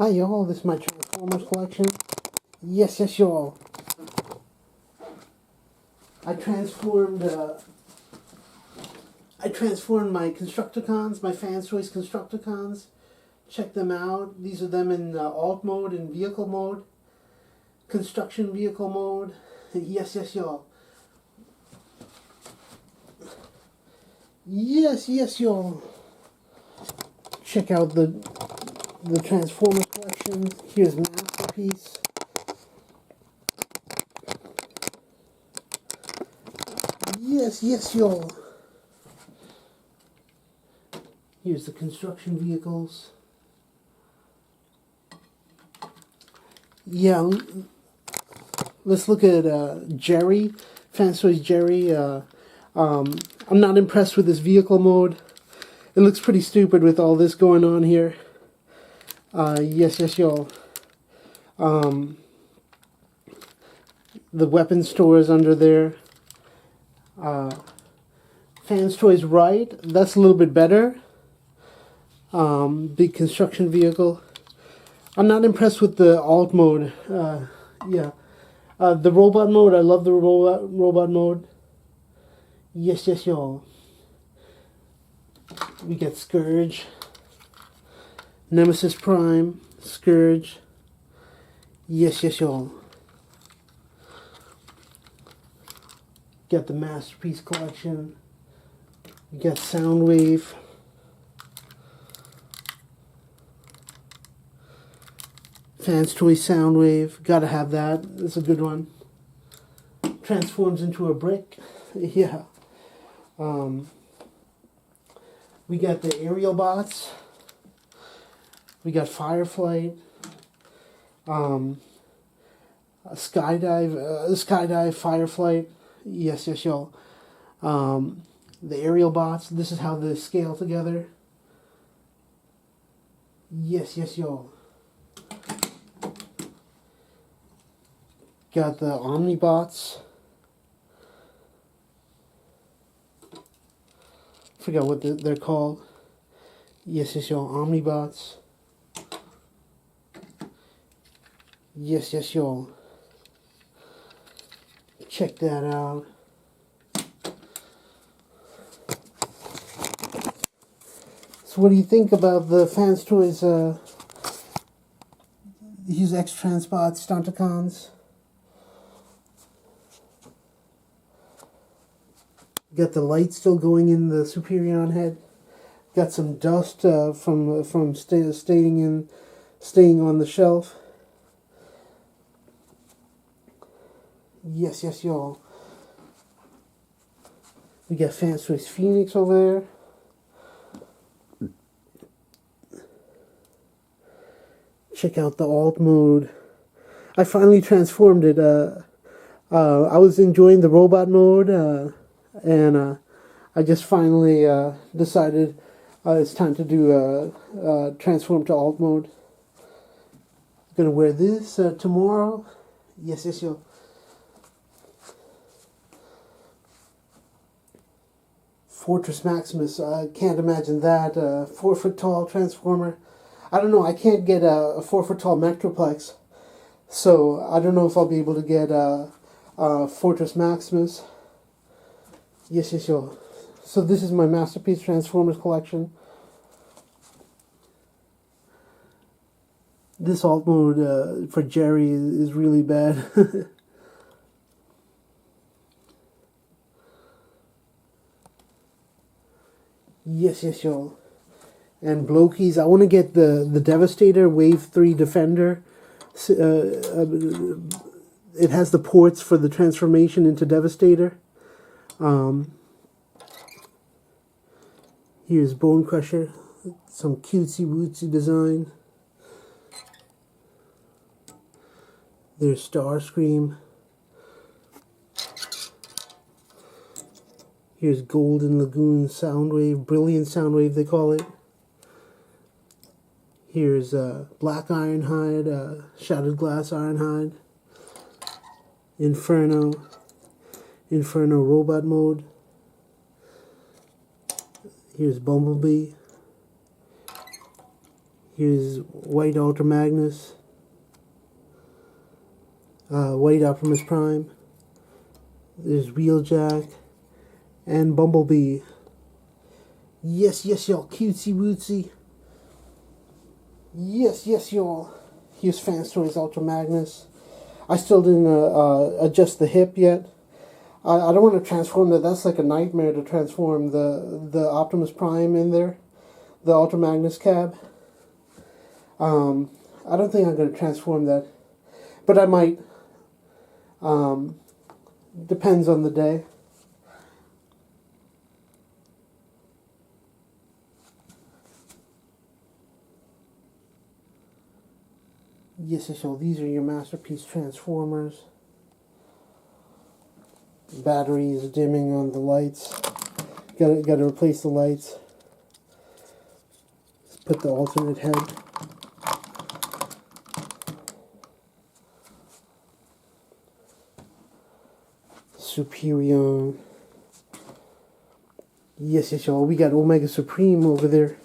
Hi y'all, this is my Transformers collection. Yes, y'all. I transformed my Constructicons, my Fans Choice Constructicons. Check them out. These are them in alt mode and vehicle mode. Construction vehicle mode. Yes, y'all. Yes, y'all. Check out the Transformers collection. Here's Masterpiece. Yes, y'all. Here's the construction vehicles. Yeah, let's look at Gehry, Fans Choice Gehry. I'm not impressed with this vehicle mode. It looks pretty stupid with all this going on here. Yes, y'all. The weapon stores under there. Fans Choice Wright, that's a little bit better. Big construction vehicle. I'm not impressed with the alt mode. Yeah. The robot mode, I love the robot mode. Yes, y'all. We get Scourge, Nemesis Prime, Scourge. Yes, y'all. Got the Masterpiece collection. We got Soundwave. Fans Choice Soundwave. Gotta have that. It's a good one. Transforms into a brick. Yeah. We got the aerial bots. We got Fireflight. Skydive, Fireflight. Yes, y'all. The aerial bots. This is how they scale together. Yes, y'all. Got the Omnibots. Forgot what they're called. Yes, y'all. Omnibots. Yes, y'all. Check that out. So what do you think about the Fans Choice these X-Transport Stunticons? Got the light still going in the Superion head. Got some dust from staying on the shelf. Yes, y'all. We got Fans Choice Phoenix over there. Check out the alt mode. I finally transformed it. I was enjoying the robot mode, and I just finally decided it's time to do transform to alt mode. Gonna wear this tomorrow. Yes, y'all. Fortress Maximus. I can't imagine that. 4 foot tall Transformer. I don't know. I can't get a 4 foot tall Metroplex. So I don't know if I'll be able to get Fortress Maximus. Yes, y'all. So this is my Masterpiece Transformers collection. This alt mode for Gehry is really bad. Yes, y'all. And Blokey's. I want to get the Devastator Wave 3 Defender. It has the ports for the transformation into Devastator. Here's Bone Crusher. Some cutesy wootsy design. There's Starscream. Here's Golden Lagoon Soundwave, Brilliant Soundwave they call it. Here's Black Ironhide, Shattered Glass Ironhide. Inferno Robot Mode. Here's Bumblebee. Here's White Ultra Magnus, White Optimus Prime. There's Wheeljack and Bumblebee. Yes, y'all, cutesy wootsy. Yes, y'all. Here's Fans Toys Ultra Magnus. I still didn't adjust the hip yet. I don't want to transform that. That's like a nightmare to transform the Optimus Prime in there, the Ultra Magnus cab. I don't think I'm going to transform that, but I might. Depends on the day. Yes, so these are your Masterpiece Transformers. Battery is dimming on the lights. Gotta replace the lights. Let's put the alternate head. Superion. Yes, y'all. We got Omega Supreme over there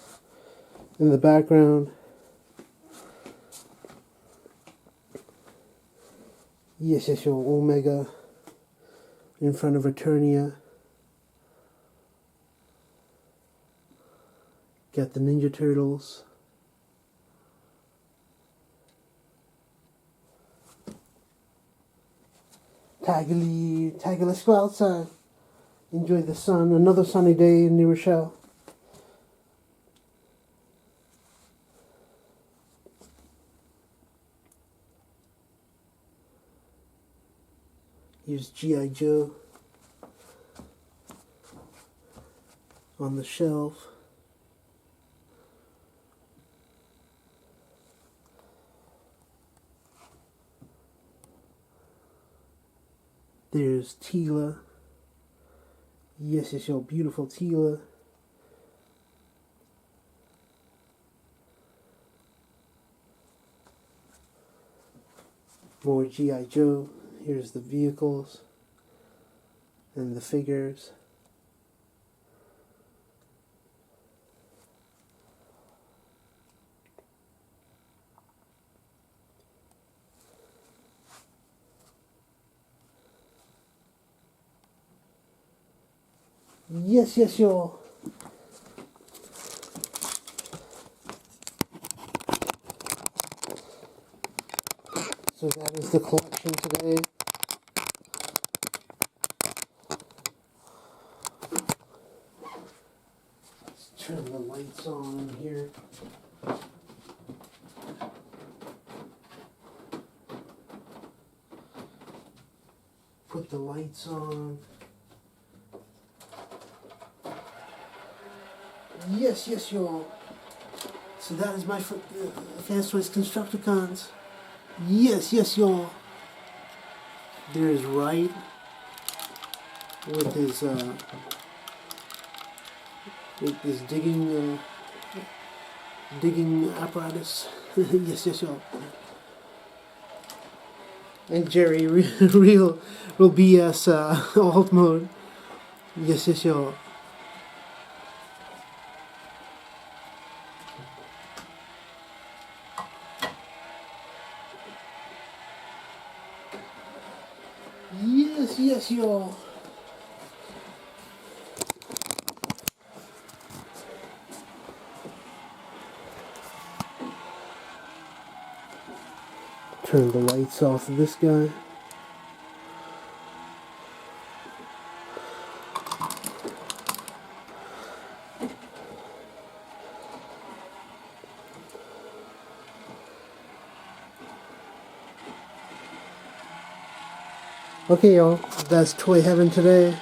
in the background. Yes, y'all. Omega in front of Eternia. Got the Ninja Turtles. Tiger, let's go outside. Enjoy the sun. Another sunny day in New Rochelle. Here's G.I. Joe on the shelf. There's Teela. Yes, it's your beautiful Teela. More G.I. Joe. Here's the vehicles and the figures. Yes, y'all. So that is the collection today. Let's turn the lights on here. Put the lights on. Yes, y'all. So that is my Fans Toys Constructicons. Yes, y'all. There's Wright with his digging apparatus. Yes, y'all. And Gehry, real BS alt mode. Yes, y'all. Yes, y'all. Turn the lights off of this guy. Okay, y'all. That's Toy Heaven today.